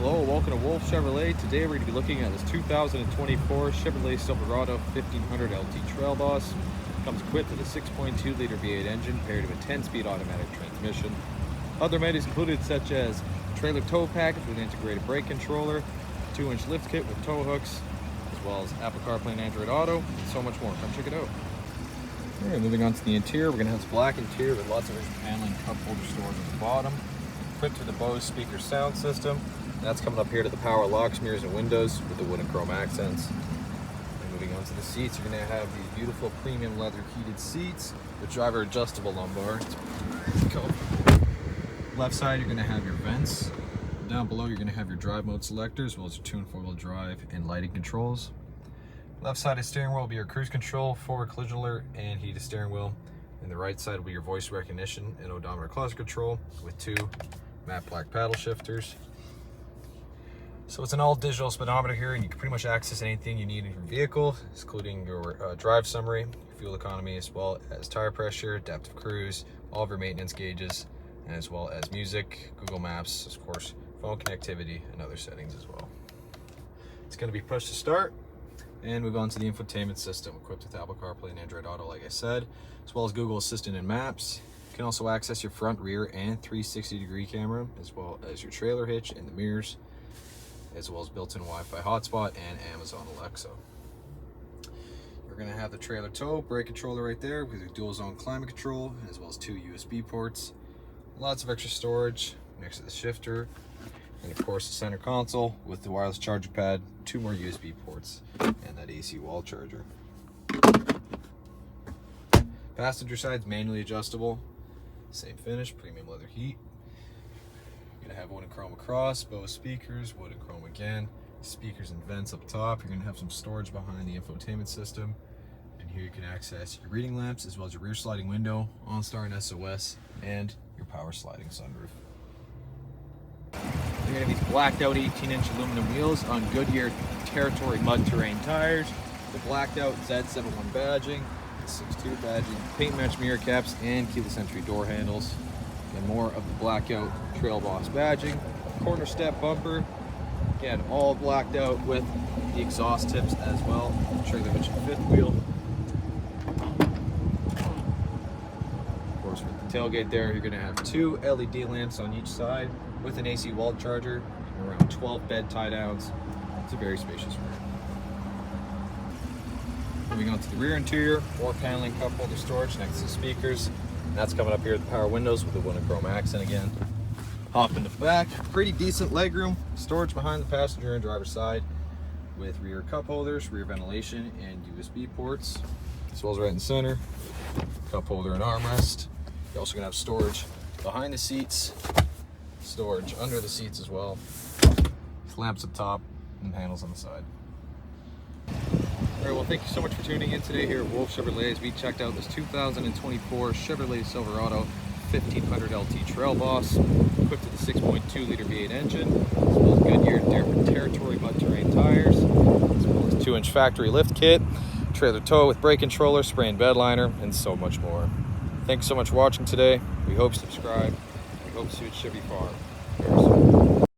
Hello, welcome to Wolfe Chevrolet. Today we're going to be looking at this 2024 Chevrolet Silverado 1500 LT Trail Boss. Comes equipped with a 6.2 liter V8 engine paired with a 10-speed automatic transmission. Other amenities included such as trailer tow package with integrated brake controller, 2-inch lift kit with tow hooks, as well as Apple CarPlay and Android Auto, and so much more. Come check it out. Alright, moving on to the interior, we're going to have this black interior with lots of rich paneling, cup holder storage at the bottom. Equipped with the Bose speaker sound system. That's coming up here to the power locks, mirrors, and windows with the wood and chrome accents. And moving on to the seats, you're going to have these beautiful premium leather heated seats with driver adjustable lumbar. It's comfortable. Left side, you're going to have your vents. Down below, you're going to have your drive mode selector, as well as your 2- and 4-wheel drive and lighting controls. Left side of steering wheel will be your cruise control, forward collision alert, and heated steering wheel. And the right side will be your voice recognition and odometer cluster control with 2 matte black paddle shifters. So it's an all digital speedometer here, and you can pretty much access anything you need in your vehicle, including your drive summary, your fuel economy, as well as tire pressure, depth of cruise, all of your maintenance gauges, and as well as music, Google Maps, of course, phone connectivity, and other settings as well. It's going to be push to start, and move on to the infotainment system, equipped with Apple CarPlay and Android Auto, like I said, as well as Google Assistant and Maps. You can also access your front, rear, and 360-degree camera, as well as your trailer hitch and the mirrors, as well as built-in Wi-Fi hotspot and Amazon Alexa. You're going to have the trailer tow brake controller right there with your dual zone climate control, as well as 2 USB ports. Lots of extra storage next to the shifter, and of course the center console with the wireless charger pad, 2 more USB ports, and that AC wall charger. Passenger side's manually adjustable, same finish, premium leather heat. You're going to have wood and chrome across, Bose speakers, wood and chrome again, speakers and vents up top. You're going to have some storage behind the infotainment system. And here you can access your reading lamps, as well as your rear sliding window, OnStar and SOS, and your power sliding sunroof. You're going to have these blacked out 18-inch aluminum wheels on Goodyear Territory mud terrain tires, the blacked out Z71 badging, the 6.2 badging, paint match mirror caps, and keyless entry door handles. And more of the blackout Trail Boss badging, corner step bumper, again all blacked out with the exhaust tips as well, trailer hitch and fifth wheel. Of course, with the tailgate there, you're going to have 2 LED lamps on each side with an AC wall charger and around 12 bed tie downs. It's a very spacious room. Moving on to the rear interior, more paneling, cup holder storage next to the speakers. And that's coming up here with the power windows with the wood and chrome accent again. Hop in the back, pretty decent legroom, storage behind the passenger and driver's side with rear cup holders, rear ventilation, and USB ports, as well as right in the center, cup holder and armrest. You're also gonna have storage behind the seats, storage under the seats as well, with lamps up top and panels on the side. All right, well, thank you so much for tuning in today here at Wolfe Chevrolet as we checked out this 2024 Chevrolet Silverado 1500 LT Trail Boss, equipped with a 6.2 liter V8 engine, as well as Goodyear Territory mud terrain tires, as well as 2-inch factory lift kit, trailer tow with brake controller, spray and bed liner, and so much more. Thanks so much for watching today. We hope you subscribe. We hope to see you at Chevy Farm.